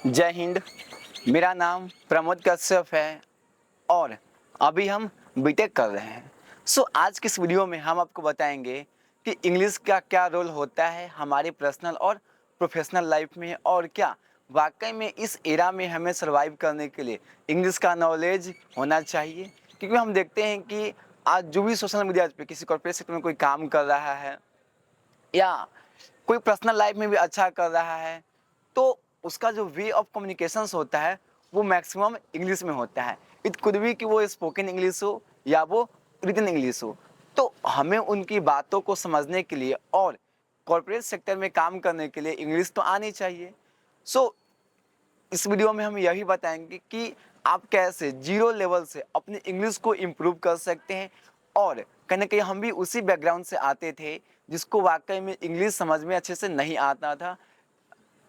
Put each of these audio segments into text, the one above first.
जय हिंद। मेरा नाम प्रमोद कश्यप है और अभी हम बीटेक कर रहे हैं। आज की इस वीडियो में हम आपको बताएंगे कि इंग्लिश का क्या रोल होता है हमारी पर्सनल और प्रोफेशनल लाइफ में, और क्या वाकई में इस एरा में हमें सर्वाइव करने के लिए इंग्लिश का नॉलेज होना चाहिए। क्योंकि हम देखते हैं कि आज जो भी सोशल मीडिया पे किसी कॉर्पोरेट सेक्टर में कोई काम कर रहा है या कोई पर्सनल लाइफ में भी अच्छा कर रहा है, तो उसका जो वे ऑफ कम्युनिकेशंस होता है वो मैक्सिमम इंग्लिश में होता है। इट कुड बी कि वो स्पोकन इंग्लिश हो या वो रिटन इंग्लिश हो। तो हमें उनकी बातों को समझने के लिए और कॉर्पोरेट सेक्टर में काम करने के लिए इंग्लिश तो आनी चाहिए। सो इस वीडियो में हम यही बताएंगे कि आप कैसे जीरो लेवल से अपनी इंग्लिश को इम्प्रूव कर सकते हैं। और कहीं ना कहीं हम भी उसी बैकग्राउंड से आते थे जिसको वाकई में इंग्लिश समझ में अच्छे से नहीं आता था।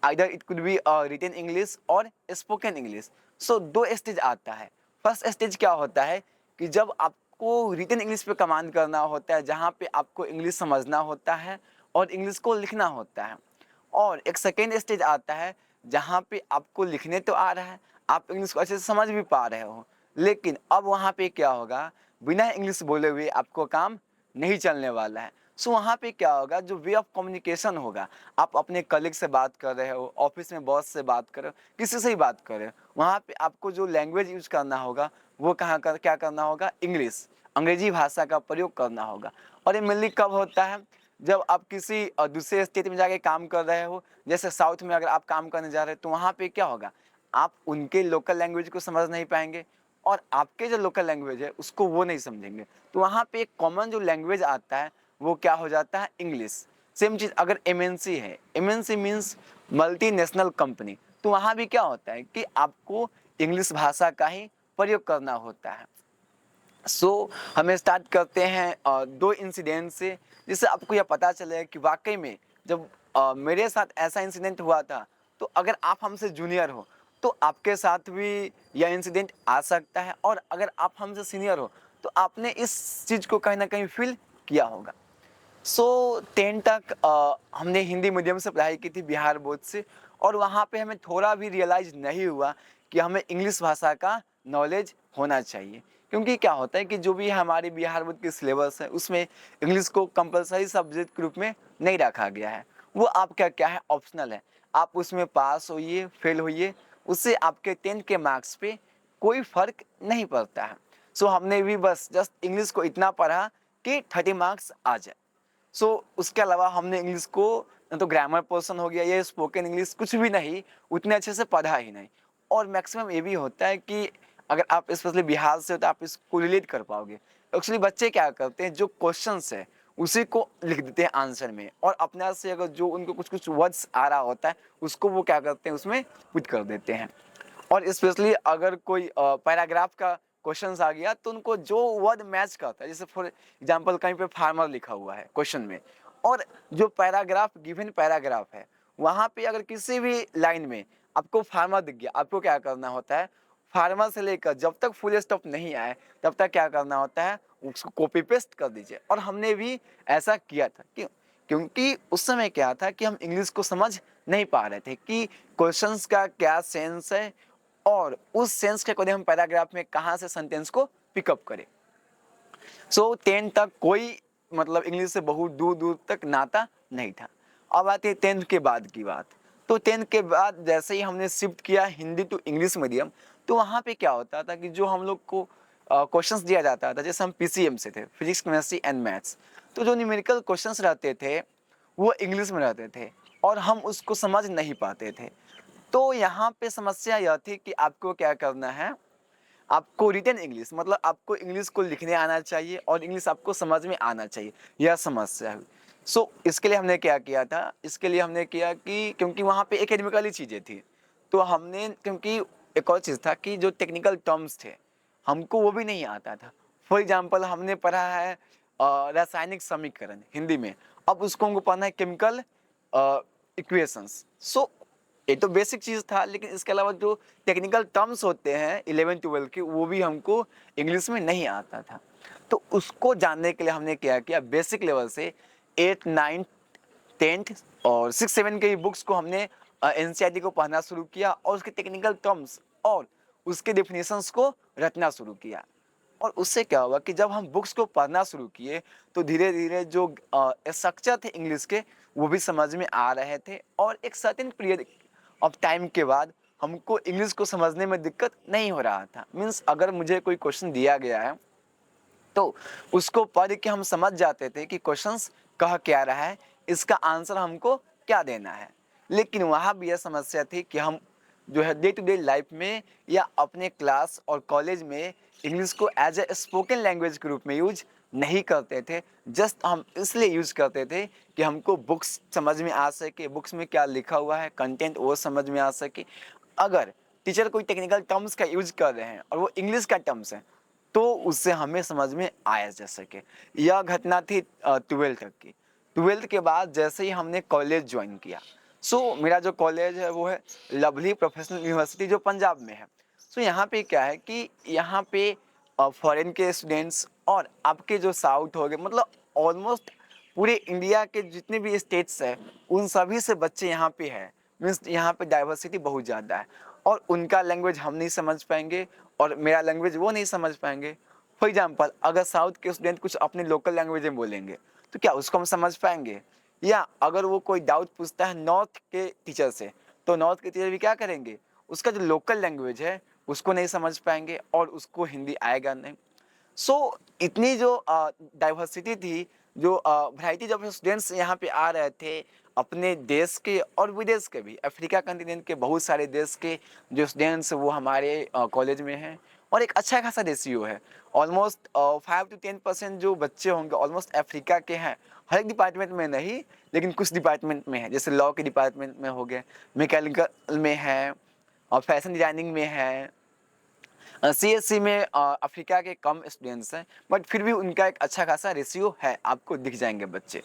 Either it could be written English और स्पोकन इंग्लिश। दो स्टेज आता है। फर्स्ट स्टेज क्या होता है कि जब आपको रिटन इंग्लिश पे कमांड करना होता है, जहाँ पे आपको इंग्लिश समझना होता है और इंग्लिश को लिखना होता है। और एक सेकेंड स्टेज आता है जहाँ पे आपको लिखने तो आ रहा है, आप इंग्लिश को अच्छे से समझ भी पा रहे हो, लेकिन अब वहाँ पे क्या होगा, बिना इंग्लिश बोले हुए आपको काम नहीं चलने वाला है। वहाँ पे क्या होगा, जो वे ऑफ कम्युनिकेशन होगा, आप अपने कलीग से बात कर रहे हो, ऑफिस में बॉस से बात कर रहे हो, किसी से ही बात कर रहे हो, वहाँ पे आपको जो लैंग्वेज यूज करना होगा वो क्या करना होगा, इंग्लिश, अंग्रेजी भाषा का प्रयोग करना होगा। और ये मेनली कब होता है, जब आप किसी दूसरे स्टेट में जाके काम कर रहे हो। जैसे साउथ में अगर आप काम करने जा रहे हो तो वहाँ पे क्या होगा, आप उनके लोकल लैंग्वेज को समझ नहीं पाएंगे और आपके जो लोकल लैंग्वेज है उसको वो नहीं समझेंगे। तो वहाँ पे एक कॉमन जो लैंग्वेज आता है वो क्या हो जाता है, इंग्लिश। सेम चीज़ अगर एमएनसी है, एमएनसी मीन्स मल्टीनेशनल कंपनी, तो वहाँ भी क्या होता है कि आपको इंग्लिश भाषा का ही प्रयोग करना होता है। हमें स्टार्ट करते हैं दो इंसिडेंट से, जिससे आपको यह पता चले कि वाकई में जब मेरे साथ ऐसा इंसिडेंट हुआ था, तो अगर आप हमसे जूनियर हो तो आपके साथ भी यह इंसिडेंट आ सकता है, और अगर आप हमसे सीनियर हो तो आपने इस चीज़ को कहीं ना कहीं फील किया होगा। 10 तक हमने हिंदी मीडियम से पढ़ाई की थी, बिहार बोर्ड से, और वहाँ पे हमें थोड़ा भी रियलाइज़ नहीं हुआ कि हमें इंग्लिश भाषा का नॉलेज होना चाहिए। क्योंकि क्या होता है कि जो भी हमारी बिहार बोर्ड की सिलेबस है उसमें इंग्लिश को कंपलसरी सब्जेक्ट के रूप में नहीं रखा गया है। वो आपका क्या है, ऑप्शनल है। आप उसमें पास होइए फेल होइए, उससे आपके 10 के मार्क्स पे कोई फ़र्क नहीं पड़ता है। हमने भी बस जस्ट इंग्लिश को इतना पढ़ा कि 30 मार्क्स आ जाए। उसके अलावा हमने इंग्लिश को न तो ग्रामर पोर्शन हो गया, ये स्पोकन इंग्लिश कुछ भी नहीं, उतने अच्छे से पढ़ा ही नहीं। और मैक्सिमम ये भी होता है कि अगर आप स्पेशली बिहार से हो तो आप इसको रिलेट कर पाओगे। एक्चुअली बच्चे क्या करते हैं, जो क्वेश्चंस है उसी को लिख देते हैं आंसर में, और अपने आप से अगर जो उनको कुछ कुछ वर्ड्स आ रहा होता है उसको वो क्या करते हैं, उसमें पुट कर देते हैं। और स्पेशली अगर कोई पैराग्राफ का क्वेश्चंस आ गया तो उनको जो वर्ड मैच करता है, जैसे फॉर एग्जांपल कहीं पे फार्मर लिखा हुआ है क्वेश्चन में, और जो पैराग्राफ गिवन पैराग्राफ है वहाँ पे अगर किसी भी लाइन में आपको फार्मर दिख गया, आपको क्या करना होता है, फार्मर से लेकर जब तक फुल स्टॉप नहीं आए तब तक क्या करना होता है, उसको कॉपी पेस्ट कर दीजिए। और हमने भी ऐसा किया था। क्यों? क्योंकि उस समय क्या था कि हम इंग्लिश को समझ नहीं पा रहे थे कि क्वेश्चंस का क्या सेंस है, और उस सेंस के अकॉर्डिंग हम पैराग्राफ में कहाँ से सेंटेंस को पिकअप करें। 10 तक कोई मतलब इंग्लिश से बहुत दूर दूर तक नाता नहीं था। अब आती है 10th के बाद की बात। तो 10th के बाद जैसे ही हमने शिफ्ट किया हिंदी टू इंग्लिश मीडियम, तो वहाँ पे क्या होता था कि जो हम लोग को क्वेश्चंस दिया जाता था, जैसे हम पीसीएम से थे, फिजिक्स केमिस्ट्री एंड मैथ्स, तो जो न्यूमेरिकल क्वेश्चंस रहते थे वो इंग्लिश में रहते थे और हम उसको समझ नहीं पाते थे। तो यहाँ पे समस्या यह थी कि आपको क्या करना है, आपको रिटन इंग्लिश मतलब आपको इंग्लिश को लिखने आना चाहिए और इंग्लिश आपको समझ में आना चाहिए, यह समस्या हुई। इसके लिए हमने क्या किया था, इसके लिए हमने किया कि क्योंकि वहाँ पे एकेडमिकली चीज़ें थी, तो हमने, क्योंकि एक और चीज़ था कि जो टेक्निकल टर्म्स थे हमको वो भी नहीं आता था। फॉर एग्जाम्पल हमने पढ़ा है रासायनिक समीकरण हिंदी में, अब उसको हमको पढ़ना है केमिकल इक्वेशंस। ये तो बेसिक चीज़ था, लेकिन इसके अलावा जो टेक्निकल टर्म्स होते हैं 11-12 के, वो भी हमको इंग्लिश में नहीं आता था। तो उसको जानने के लिए हमने क्या किया, बेसिक लेवल से 8, 9, 10 और 6, 7 के बुक्स को हमने एनसीईआरटी को पढ़ना शुरू किया और उसके टेक्निकल टर्म्स और उसके डेफिनेशंस को रटना शुरू किया। और उससे क्या हुआ कि जब हम बुक्स को पढ़ना शुरू किए तो धीरे धीरे जो स्ट्रक्चर थे इंग्लिश के वो भी समझ में आ रहे थे, और एक सर्टेन पीरियड ऑफ टाइम के बाद हमको इंग्लिश को समझने में दिक्कत नहीं हो रहा था। मीन्स अगर मुझे कोई क्वेश्चन दिया गया है तो उसको पढ़ के हम समझ जाते थे कि क्वेश्चंस कह क्या रहा है, इसका आंसर हमको क्या देना है। लेकिन वहाँ भी यह समस्या थी कि हम जो है डे टू डे लाइफ में या अपने क्लास और कॉलेज में इंग्लिश को एज ए स्पोकन लैंग्वेज के रूप में यूज नहीं करते थे। जस्ट हम इसलिए यूज करते थे कि हमको बुक्स समझ में आ सके, बुक्स में क्या लिखा हुआ है कंटेंट वो समझ में आ सके। अगर टीचर कोई टेक्निकल टर्म्स का यूज कर रहे हैं और वो इंग्लिश का टर्म्स है तो उससे हमें समझ में आया जा सके। यह घटना थी 12th तक की। 12th के बाद जैसे ही हमने कॉलेज ज्वाइन किया, मेरा जो कॉलेज है वो है लवली प्रोफेशनल यूनिवर्सिटी जो पंजाब में है। यहाँ पे क्या है कि यहाँ पे फॉरेन के स्टूडेंट्स और आपके जो साउथ हो गए, मतलब ऑलमोस्ट पूरे इंडिया के जितने भी स्टेट्स हैं उन सभी से बच्चे यहाँ पे हैं। मीन्स यहाँ पे डाइवर्सिटी बहुत ज़्यादा है और उनका लैंग्वेज हम नहीं समझ पाएंगे और मेरा लैंग्वेज वो नहीं समझ पाएंगे। फॉर एग्जाम्पल अगर साउथ के स्टूडेंट कुछ अपने लोकल लैंग्वेज में बोलेंगे तो क्या उसको हम समझ पाएंगे? या अगर वो कोई डाउट पूछता है नॉर्थ के टीचर से तो नॉर्थ के टीचर भी क्या करेंगे, उसका जो लोकल लैंग्वेज है उसको नहीं समझ पाएंगे और उसको हिंदी आएगा नहीं। इतनी जो डाइवर्सिटी थी, जो वैरायटी जब स्टूडेंट्स यहाँ पे आ रहे थे अपने देश के और विदेश के भी, अफ्रीका कंटिनेंट के बहुत सारे देश के जो स्टूडेंट्स वो हमारे कॉलेज में हैं और एक अच्छा खासा रेशियो है। ऑलमोस्ट 5 to 10% जो बच्चे होंगे ऑलमोस्ट अफ्रीका के हैं। हर एक डिपार्टमेंट में नहीं, लेकिन कुछ डिपार्टमेंट में है, जैसे लॉ के डिपार्टमेंट में हो गए, मैकेनिकल में है और फैशन डिजाइनिंग में है। सीएससी में अफ्रीका के कम स्टूडेंट्स हैं, बट फिर भी उनका एक अच्छा खासा रेशियो है, आपको दिख जाएंगे बच्चे।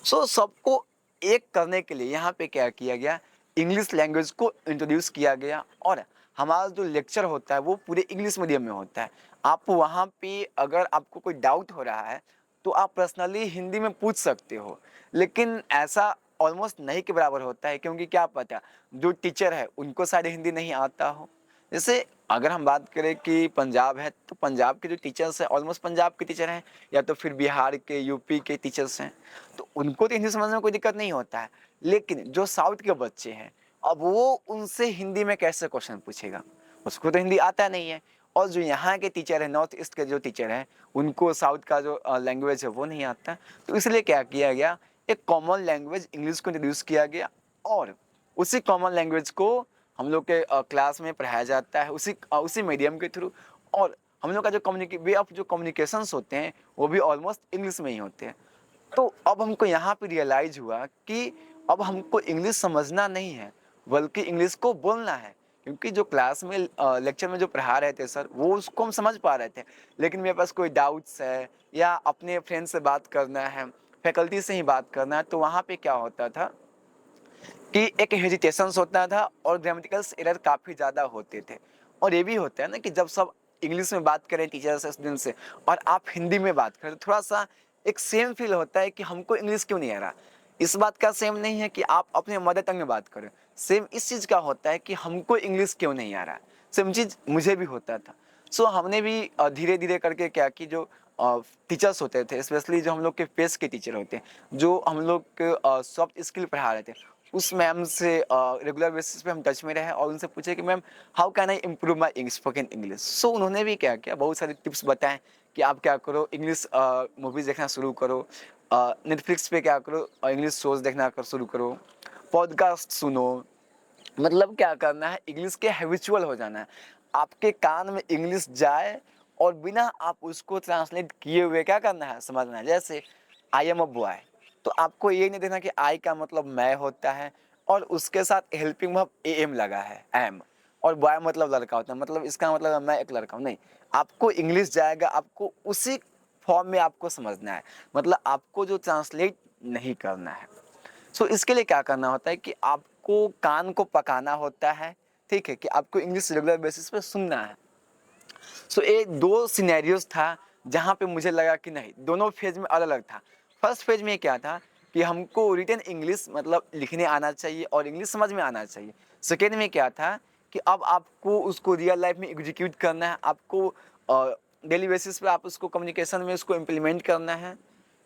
सबको एक करने के लिए यहाँ पे क्या किया गया, इंग्लिश लैंग्वेज को इंट्रोड्यूस किया गया और हमारा जो लेक्चर होता है वो पूरे इंग्लिश मीडियम में होता है। आप वहाँ पे अगर आपको कोई डाउट हो रहा है तो आप पर्सनली हिंदी में पूछ सकते हो, लेकिन ऐसा ऑलमोस्ट नहीं के बराबर होता है, क्योंकि क्या पता जो टीचर है उनको शायद हिंदी नहीं आता हो। जैसे अगर हम बात करें कि पंजाब है तो पंजाब के जो टीचर्स हैं ऑलमोस्ट पंजाब के टीचर हैं, या तो फिर बिहार के यूपी के टीचर्स हैं, तो उनको तो हिंदी समझने में कोई दिक्कत नहीं होता है। लेकिन जो साउथ के बच्चे हैं अब वो उनसे हिंदी में कैसे क्वेश्चन पूछेगा, उसको तो हिंदी आता नहीं है। और जो यहाँ के टीचर हैं, नॉर्थ ईस्ट के जो टीचर हैं, उनको साउथ का जो लैंग्वेज है वो नहीं आता। तो इसलिए क्या किया गया, एक कॉमन लैंग्वेज इंग्लिश को इंट्रोड्यूस किया गया और उसी कॉमन लैंग्वेज को हम लोग के क्लास में पढ़ाया जाता है उसी मीडियम के थ्रू। और हम लोग का जो वे ऑफ जो कम्युनिकेशंस होते हैं वो भी ऑलमोस्ट इंग्लिश में ही होते हैं। तो अब हमको यहाँ पे रियलाइज हुआ कि अब हमको इंग्लिश समझना नहीं है बल्कि इंग्लिश को बोलना है, क्योंकि जो क्लास में लेक्चर में जो पढ़ा रहे थे सर वो उसको हम समझ पा रहे थे, लेकिन मेरे पास कोई डाउट्स है या अपने फ्रेंड से बात करना है, फैकल्टी से ही बात करना है, तो वहाँ पे क्या होता था कि एक हेजिटेशंस होता था और ग्रामेटिकल्स एरर काफ़ी ज़्यादा होते थे। और ये भी होता है ना कि जब सब इंग्लिश में बात करें टीचर से स्टूडेंट से और आप हिंदी में बात करें तो थोड़ा सा एक सेम फील होता है कि हमको इंग्लिश क्यों नहीं आ रहा। इस बात का सेम नहीं है कि आप अपने मदर टंग में बात करें, सेम इस चीज़ का होता है कि हमको इंग्लिश क्यों नहीं आ रहा। सेम चीज़ मुझे भी होता था। हमने भी धीरे धीरे करके क्या कि जो टीचर्स होते थे, स्पेशली जो हम लोग के पेस के टीचर होते हैं जो हम लोग के सॉफ्ट स्किल पढ़ा रहे थे, उस मैम से रेगुलर बेसिस पे हम टच में रहे और उनसे पूछे कि ma'am how can I improve my spoken English. उन्होंने भी क्या किया, बहुत सारे टिप्स बताएं कि आप क्या करो, इंग्लिश मूवीज़ देखना शुरू करो, नेटफ्लिक्स पे क्या करो, इंग्लिश शोज़ देखना शुरू करो, पॉडकास्ट सुनो। मतलब क्या करना है, इंग्लिश के हैबिचुअल हो जाना है, आपके कान में इंग्लिश जाए और बिना आप उसको ट्रांसलेट किए हुए क्या करना है, समझना है। जैसे आई एम अ बॉय, तो आपको ये नहीं देखना कि आई का मतलब मैं होता है और उसके साथ हेल्पिंग वर्ब ए एम लगा है एम, और बॉय मतलब लड़का होता है, मतलब इसका मतलब मैं एक लड़का हूँ, नहीं। आपको इंग्लिश जाएगा, आपको उसी फॉर्म में आपको समझना है, मतलब आपको जो ट्रांसलेट नहीं करना है। इसके लिए क्या करना होता है कि आपको कान को पकाना होता है, ठीक है, कि आपको इंग्लिश रेगुलर बेसिस पे सुनना है। ये दो सिनेरियोज था जहाँ पे मुझे लगा कि नहीं, दोनों फेज में अलग अलग था। फर्स्ट फेज में क्या था कि हमको रिटन इंग्लिश मतलब लिखने आना चाहिए और इंग्लिश समझ में आना चाहिए। सेकेंड में क्या था कि अब आपको उसको रियल लाइफ में एग्जीक्यूट करना है, आपको डेली बेसिस पे आप उसको कम्युनिकेशन में उसको इम्प्लीमेंट करना है।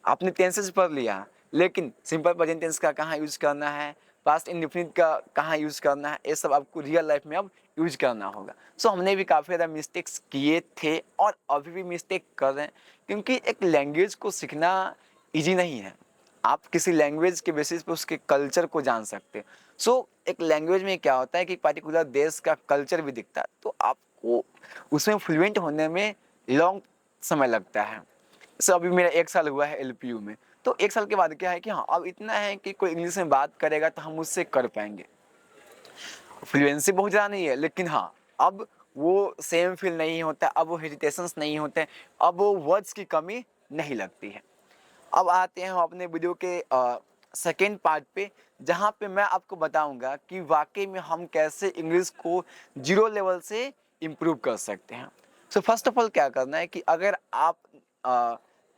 आपने टेंसेस पढ़ लिया, लेकिन सिंपल प्रेजेंट टेंस का कहाँ यूज़ करना है, पास्ट इंडेफिनिट का कहाँ यूज़ करना है, ये सब आपको रियल लाइफ में अब यूज करना होगा। सो हमने भी काफ़ी ज़्यादा मिस्टेक्स किए थे और अभी भी मिस्टेक कर रहे हैं, क्योंकि एक लैंग्वेज को सीखना ईजी नहीं है। आप किसी लैंग्वेज के बेसिस पे उसके कल्चर को जान सकते हैं। सो एक लैंग्वेज में क्या होता है कि पर्टिकुलर देश का कल्चर भी दिखता है, तो आपको उसमें फ्लुएंट होने में लॉन्ग समय लगता है। सो अभी मेरा 1 साल हुआ है एलपीयू में, तो 1 साल के बाद क्या है कि हाँ, अब इतना है कि कोई इंग्लिश में बात करेगा तो हम उससे कर पाएँगे। फ्लुएंसी बहुत ज़्यादा नहीं है, लेकिन हाँ, अब वो सेम फील नहीं होता, अब वो हेजिटेशंस नहीं होते, अब वो वर्ड्स की कमी नहीं लगती है। अब आते हैं हम अपने वीडियो के सेकेंड पार्ट पे, जहाँ पे मैं आपको बताऊँगा कि वाक़ई में हम कैसे इंग्लिश को ज़ीरो लेवल से इम्प्रूव कर सकते हैं। सो फर्स्ट ऑफ ऑल क्या करना है कि अगर आप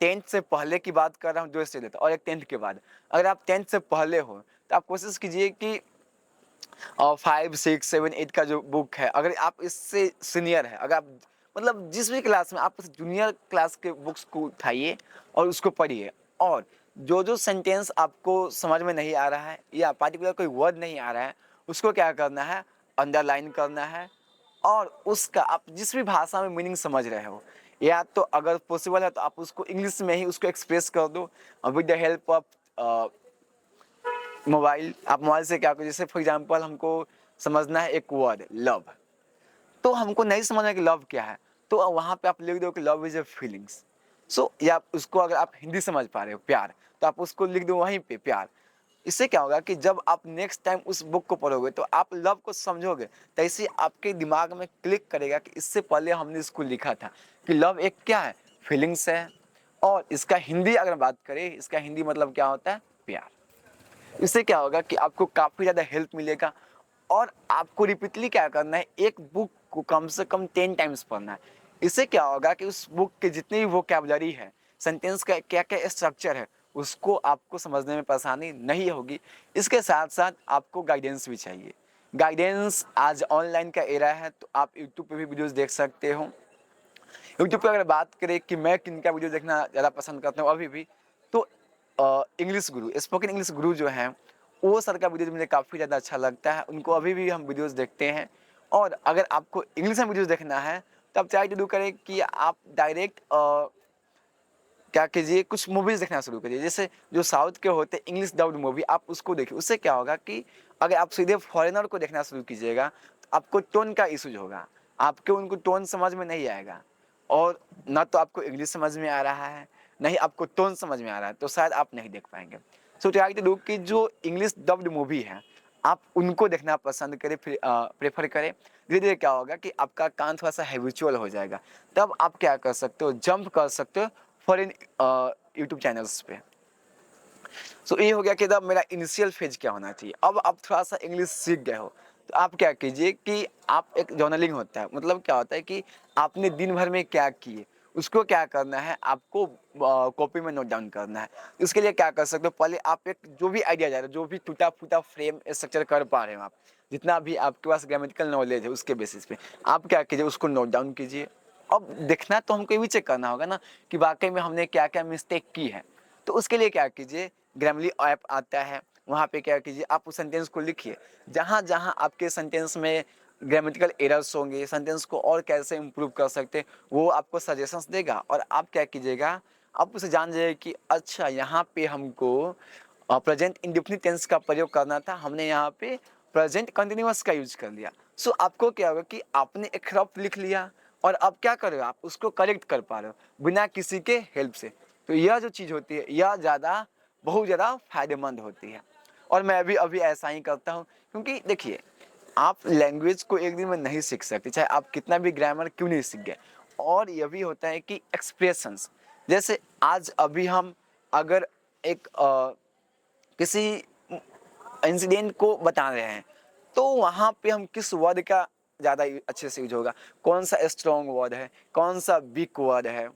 10th से पहले की बात कर रहा हूँ जो स्टेज लेता और एक 10th के बाद, अगर आप 10th से पहले हो, तो आप कोशिश कीजिए कि 5, 6, 7, 8 का जो बुक है, अगर आप इससे सीनियर है, अगर आप मतलब जिस भी क्लास में आप उस जूनियर क्लास के बुक्स को उठाइए और उसको पढ़िए, और जो सेंटेंस आपको समझ में नहीं आ रहा है या पार्टिकुलर कोई वर्ड नहीं आ रहा है, उसको क्या करना है, अंडरलाइन करना है, और उसका आप जिस भी भाषा में मीनिंग समझ रहे हो, या तो अगर पॉसिबल है तो आप उसको इंग्लिश में ही उसको एक्सप्रेस कर दो with the help of mobile. आप मोबाइल से क्या करो, जैसे फॉर एग्जांपल हमको समझना है एक वर्ड लव, तो हमको नहीं समझना कि लव क्या है, तो वहाँ पे आप लिख दो कि लव इज ए फीलिंग्स। सो या उसको अगर आप हिंदी समझ पा रहे हो प्यार, तो आप उसको लिख दो वहीं पे प्यार। इससे क्या होगा कि जब आप नेक्स्ट टाइम उस बुक को पढ़ोगे तो आप लव को समझोगे, तो ऐसे आपके दिमाग में क्लिक करेगा कि इससे पहले हमने इसको लिखा था कि लव एक क्या है, फीलिंग्स है। और इसका हिंदी अगर बात करें, इसका हिंदी मतलब क्या होता है, प्यार। इससे क्या होगा कि आपको काफ़ी ज़्यादा हेल्प मिलेगा, और आपको रिपीटली क्या करना है, एक बुक को कम से कम 10 टाइम्स पढ़ना है। इससे क्या होगा कि उस बुक के जितनी भी वोकैबुलरी है, सेंटेंस का क्या क्या स्ट्रक्चर है, उसको आपको समझने में परेशानी नहीं होगी। इसके साथ साथ आपको गाइडेंस भी चाहिए। गाइडेंस आज ऑनलाइन का एरा है, तो आप यूट्यूब पे भी वीडियोज़ देख सकते हो। यूट्यूब पे अगर बात करें कि मैं किन का वीडियो देखना ज़्यादा पसंद करता हूँ अभी भी, तो इंग्लिश गुरु, स्पोकन इंग्लिश गुरु जो हैं, वो सर का वीडियो मुझे काफ़ी ज़्यादा अच्छा लगता है। उनको अभी भी हम वीडियोज़ देखते हैं। और अगर आपको इंग्लिश में वीडियोज़ देखना है, तो आप ट्राई टू डू करें कि आप डायरेक्ट क्या कीजिए, कुछ मूवीज़ देखना शुरू करिए। जैसे जो साउथ के होते हैं इंग्लिश डब्ड मूवी, आप उसको देखिए। उससे क्या होगा कि अगर आप सीधे फॉरेनर को देखना शुरू कीजिएगा, तो आपको टोन का इश्यूज होगा, आपको उनको टोन समझ में नहीं आएगा, और ना तो आपको इंग्लिश समझ में आ रहा है, नहीं आपको टोन समझ में आ रहा है, तो शायद आप नहीं देख पाएंगे। सो ट्राई टू डू कि जो इंग्लिश डब्ड मूवी है, आप उनको देखना पसंद करें, फिर प्रेफर करें। धीरे धीरे क्या होगा कि आपका कान थोड़ा सा हैबिचुअल हो जाएगा, तब आप क्या कर सकते हो, जंप कर सकते हो फॉरेन यूट्यूब चैनल्स पे। सो ये हो गया कि तब मेरा इनिशियल फेज क्या होना चाहिए। अब आप थोड़ा सा इंग्लिश सीख गए हो, तो आप क्या कीजिए कि आप एक जर्नलिंग होता है, मतलब क्या होता है कि आपने दिन भर में क्या किए, उसको क्या करना है, आपको कॉपी में नोट डाउन करना है। इसके लिए क्या कर सकते हो, पहले आप एक जो भी आइडिया जा रहा है, जो भी टूटा फूटा फ्रेम स्ट्रक्चर कर पा रहे हो आप, जितना भी आपके पास ग्रामेटिकल नॉलेज है उसके बेसिस पे आप क्या कीजिए, उसको नोट डाउन कीजिए। अब देखना तो हमको ये भी चेक करना होगा ना कि वाकई में हमने क्या क्या मिस्टेक की है। तो उसके लिए क्या कीजिए, ग्रामली ऐप आता है, वहाँ पे क्या कीजिए, आप उस सेंटेंस को लिखिए। जहाँ जहाँ आपके सेंटेंस में ग्रामेटिकल एरर्स होंगे, सेंटेंस को और कैसे इम्प्रूव कर सकते हैं, वो आपको सजेशंस देगा। और आप क्या कीजिएगा, आप उसे जान जाइए कि अच्छा यहाँ पे हमको प्रेजेंट इंडेफिनिट टेंस का प्रयोग करना था, हमने यहाँ पे प्रेजेंट कंटिन्यूअस का यूज कर लिया। सो आपको क्या होगा कि आपने एक रफ लिख लिया, और अब क्या करोगे, आप उसको करेक्ट कर पा रहे हो बिना किसी के हेल्प से। तो यह जो चीज़ होती है, यह बहुत ज़्यादा फायदेमंद होती है। और मैं भी अभी ऐसा ही करता हूँ, क्योंकि देखिए, आप लैंग्वेज को एक दिन में नहीं सीख सकते, चाहे आप कितना भी ग्रामर क्यों नहीं सीख गए। और यह भी होता है कि एक्सप्रेशंस, जैसे आज अभी हम अगर एक किसी इंसिडेंट को बता रहे हैं, तो वहाँ पे हम किस वर्ड का ज़्यादा अच्छे से यूज होगा, कौन सा स्ट्रॉन्ग वर्ड है, कौन सा वीक वर्ड है,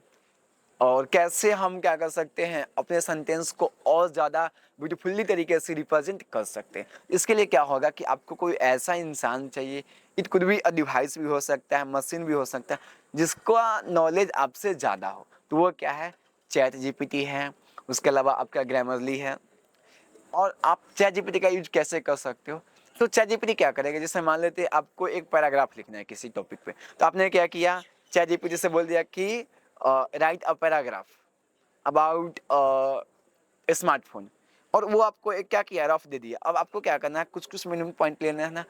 और कैसे हम क्या कर सकते हैं अपने सेंटेंस को और ज़्यादा ब्यूटीफुली तरीके से रिप्रेजेंट कर सकते हैं। इसके लिए क्या होगा कि आपको कोई ऐसा इंसान चाहिए, it could be a device भी हो सकता है, मशीन भी हो सकता है, जिसका नॉलेज आपसे ज़्यादा हो। तो वो क्या है, चैट जीपीटी है, उसके अलावा आपका ग्रामरली है। और आप चैट जीपीटी का यूज कैसे कर सकते हो, तो चैट जीपीटी क्या करेगा, जैसे मान लेते हैं आपको एक पैराग्राफ लिखना है किसी टॉपिक पे, तो आपने क्या किया, चैट जीपीटी से बोल दिया कि right a paragraph about smartphone, और वो आपको एक क्या किया, रफ दे दिया। अब आपको क्या करना है, कुछ कुछ मेन पॉइंट लेना है ना,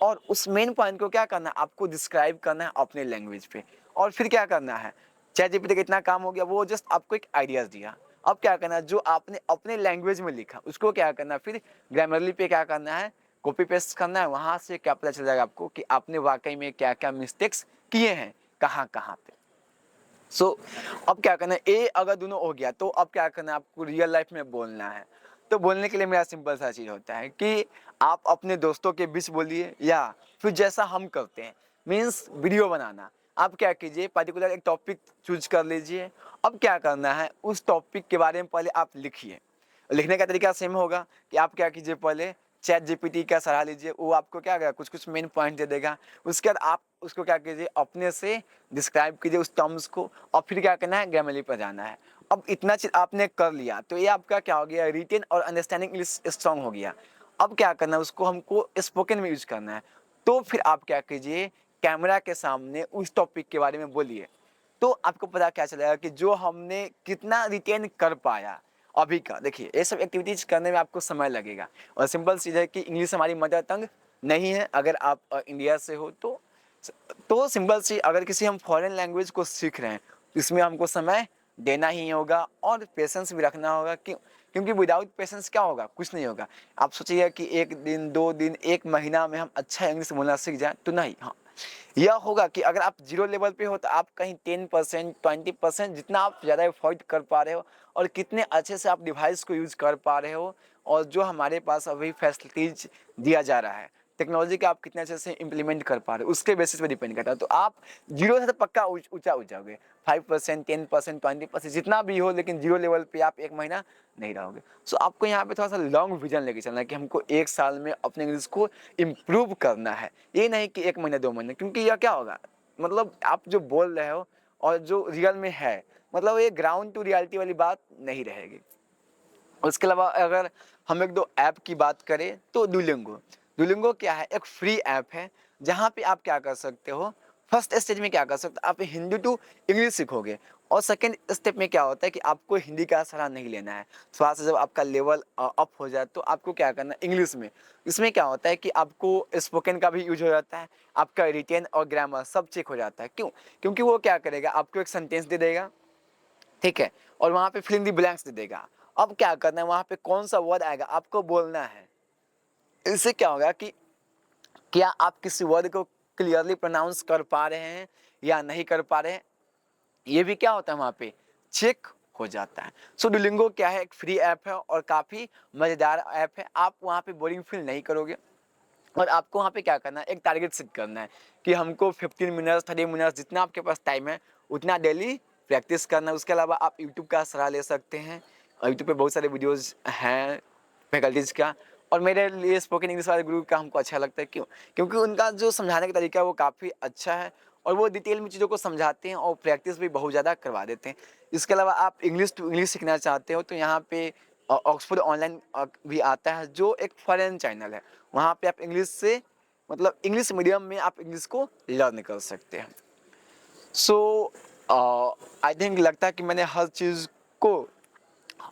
और उस मेन पॉइंट को क्या करना है, आपको डिस्क्राइब करना है अपने लैंग्वेज पे। और फिर क्या करना है, चैट जीपीटी का इतना काम हो गया, वो जस्ट आपको एक आइडियाज दिया। अब क्या करना है, जो आपने अपने लैंग्वेज में लिखा उसको क्या करना है, फिर ग्रामरली पे क्या करना है, कॉपी पेस्ट करना है। वहां से क्या पता चल जाएगा आपको कि आपने वाकई में क्या क्या मिस्टेक्स किए हैं, कहाँ कहाँ पे। अब क्या करना है, ए अगर दोनों हो गया, तो अब क्या करना है, आपको रियल लाइफ में बोलना है। तो बोलने के लिए मेरा सिंपल सा चीज़ होता है कि आप अपने दोस्तों के बीच बोलिए, या फिर जैसा हम करते हैं, मीन्स वीडियो बनाना। आप क्या कीजिए, पर्टिकुलर एक टॉपिक चूज कर लीजिए। अब क्या करना है, उस टॉपिक के बारे में पहले आप लिखिए। लिखने का तरीका सेम होगा कि आप क्या कीजिए, पहले चैट जीपीटी का सहारा लीजिए, वो आपको क्या करेगा, कुछ कुछ मेन पॉइंट दे देगा। उसके बाद आप उसको क्या कीजिए, अपने से डिस्क्राइब कीजिए उस टर्म्स को, और फिर क्या करना है, ग्रामरली पर जाना है। अब इतना चीज आपने कर लिया, तो ये आपका क्या हो गया, रिटेन और अंडरस्टैंडिंग इंग्लिश स्ट्रांग हो गया। अब क्या करना है, उसको हमको स्पोकन में यूज करना है। तो फिर आप क्या कीजिए, कैमरा के सामने उस टॉपिक के बारे में बोलिए। तो आपको पता क्या चलेगा कि जो हमने कितना रिटेन कर पाया। अभी का देखिए, ये सब एक्टिविटीज करने में आपको समय लगेगा, और सिंपल चीज़ है कि इंग्लिश हमारी मदर टंग नहीं है। अगर आप इंडिया से हो तो सिंपल सी, अगर किसी हम फॉरेन लैंग्वेज को सीख रहे हैं, तो इसमें हमको समय देना ही होगा और पेशेंस भी रखना होगा। क्योंकि विदाउट पेशेंस क्या होगा, कुछ नहीं होगा। आप सोचिए कि एक दिन, 2 दिन, 1 महीना में हम अच्छा इंग्लिश बोलना सीख जाए, तो नहीं। हाँ, यह होगा कि अगर आप जीरो लेवल पे हो, तो आप कहीं 10%, 20%, जितना आप ज़्यादा एफर्ट कर पा रहे हो और कितने अच्छे से आप डिवाइस को यूज़ कर पा रहे हो, और जो हमारे पास अभी फैसिलिटीज दिया जा रहा है, टेक्नोलॉजी का आप कितने अच्छे से इम्प्लीमेंट कर पा रहे हो, उसके बेसिस पे डिपेंड करता है। तो आप जीरो से तो पक्का ऊंचा उठ जाओगे, 5%, 10%, 20%, जितना भी हो, लेकिन जीरो लेवल पे आप 1 महीना नहीं रहोगे। आपको यहाँ पे थोड़ा सा लॉन्ग विजन लेके चलना है कि हमको 1 साल में अपने इंग्लिश को इम्प्रूव करना है। ये नहीं कि 1 महीने, 2 महीने, क्योंकि यह क्या होगा, मतलब आप जो बोल रहे हो और जो रियल में है, मतलब ये ग्राउंड टू रियलिटी वाली बात नहीं रहेगी। उसके अलावा अगर हम 1-2 ऐप की बात करें, तो डुओलिंगो। डुओलिंगो क्या है, एक फ्री ऐप है, जहाँ पे आप क्या कर सकते हो, फर्स्ट स्टेज में क्या कर सकते हो, आप हिंदी टू इंग्लिश सीखोगे। और सेकंड स्टेप में क्या होता है कि आपको हिंदी का सहारा नहीं लेना है। थोड़ा सा जब आपका लेवल अप हो जाए, तो आपको क्या करना है, इंग्लिश में। इसमें क्या होता है कि आपको स्पोकन का भी यूज हो जाता है, आपका रिटेन और ग्रामर सब चेक हो जाता है। क्यों? क्योंकि वो क्या करेगा, आपको एक सेंटेंस दे देगा, ठीक है, और वहाँ पे फिल इन द ब्लैंक्स दे देगा। अब क्या करना है, वहाँ पे कौन सा वर्ड आएगा आपको बोलना है। इससे क्या होगा कि क्या आप किसी वर्ड को क्लियरली प्रोनाउंस कर पा रहे हैं या नहीं कर पा रहे हैं, ये भी क्या होता है, वहाँ पे चेक हो जाता है। डुओलिंगो क्या है, एक फ्री ऐप है और काफ़ी मज़ेदार ऐप है। आप वहाँ पे बोरिंग फील नहीं करोगे। और आपको वहाँ पे क्या करना है, एक टारगेट सेट करना है कि हमको 15 मिनट्स, 30 मिनट्स, जितना आपके पास टाइम है उतना डेली प्रैक्टिस करना है। उसके अलावा आप यूट्यूब का सहारा ले सकते हैं, और यूट्यूब पे बहुत सारे वीडियोज़ हैं फैकल्टीज़ का। और मेरे लिए स्पोकन इंग्लिश वाले ग्रुप का हमको अच्छा लगता है। क्यों? क्योंकि उनका जो समझाने का तरीका है वो काफ़ी अच्छा है, और वो डिटेल में चीज़ों को समझाते हैं और प्रैक्टिस भी बहुत ज़्यादा करवा देते हैं। इसके अलावा आप इंग्लिश टू इंग्लिश सीखना चाहते हो, तो यहाँ पे ऑक्सफोर्ड ऑनलाइन भी आता है, जो एक फॉरेन चैनल है। वहाँ पे आप इंग्लिश से, मतलब इंग्लिश मीडियम में आप इंग्लिश को लर्न कर सकते हैं। आई थिंक लगता है कि मैंने हर चीज़ को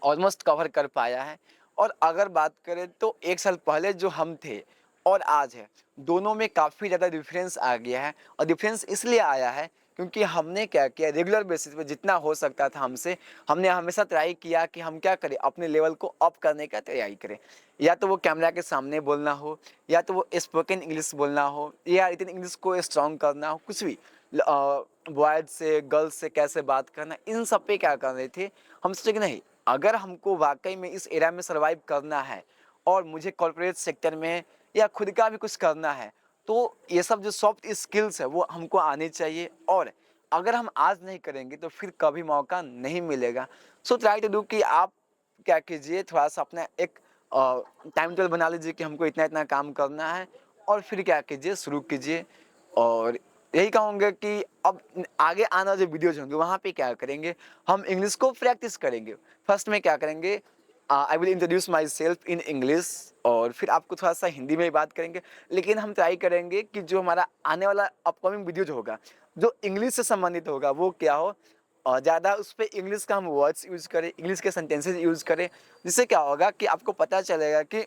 ऑलमोस्ट कवर कर पाया है। और अगर बात करें तो 1 साल पहले जो हम थे और आज है, दोनों में काफ़ी ज़्यादा डिफरेंस आ गया है। और डिफरेंस इसलिए आया है क्योंकि हमने क्या किया, रेगुलर बेसिस पे जितना हो सकता था हमसे, हमने हमेशा ट्राई किया कि हम क्या करें, अपने लेवल को अप करने का तैयारी करें। या तो वो कैमरा के सामने बोलना हो, या तो वो स्पोकन इंग्लिश बोलना हो, या रिटन इंग्लिश को स्ट्रॉन्ग करना हो, कुछ भी। बॉयज़ से, गर्ल्स से कैसे बात करना, इन सब पे क्या कर रहे थे। हम सोचे कि नहीं, अगर हमको वाकई में इस एरा में सर्वाइव करना है और मुझे कॉर्पोरेट सेक्टर में या खुद का भी कुछ करना है, तो ये सब जो सॉफ्ट स्किल्स है वो हमको आनी चाहिए। और अगर हम आज नहीं करेंगे तो फिर कभी मौका नहीं मिलेगा। सो ट्राई टू डू कि आप क्या कीजिए, थोड़ा-सा अपना एक टाइम टेबल बना लीजिए कि हमको इतना-इतना काम करना है और फिर क्या कीजिए, शुरू कीजिए। और यही कहूँगा कि अब आगे आने वाले जो वीडियोज़ होंगे वहाँ पे क्या करेंगे, हम इंग्लिश को प्रैक्टिस करेंगे। फर्स्ट में क्या करेंगे, I will introduce my self in English और फिर आपको थोड़ा-सा हिंदी में ही बात करेंगे। लेकिन हम ट्राई करेंगे कि जो हमारा आने वाला अपकमिंग वीडियो जो होगा, जो इंग्लिश से संबंधित होगा वो क्या हो, ज़्यादा उस पे इंग्लिश का हम वर्ड्स यूज़ करें, इंग्लिश के सेंटेंसेस यूज़ करें। जिससे क्या होगा कि आपको पता चलेगा कि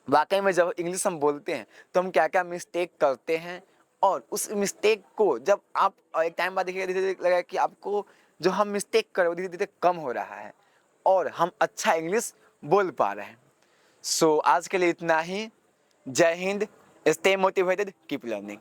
वाक़ई में जब इंग्लिश हम बोलते हैं, तो हम क्या-क्या मिस्टेक करते हैं और उस मिस्टेक को जब आप एक टाइम बाद देखिएगा, धीरे-धीरे लगेगा कि आपको जो हम मिस्टेक कर रहे हैं, वो धीरे-धीरे कम हो रहा है और हम अच्छा इंग्लिश बोल पा रहे हैं। सो आज के लिए इतना ही। जय Hind, stay motivated, keep learning.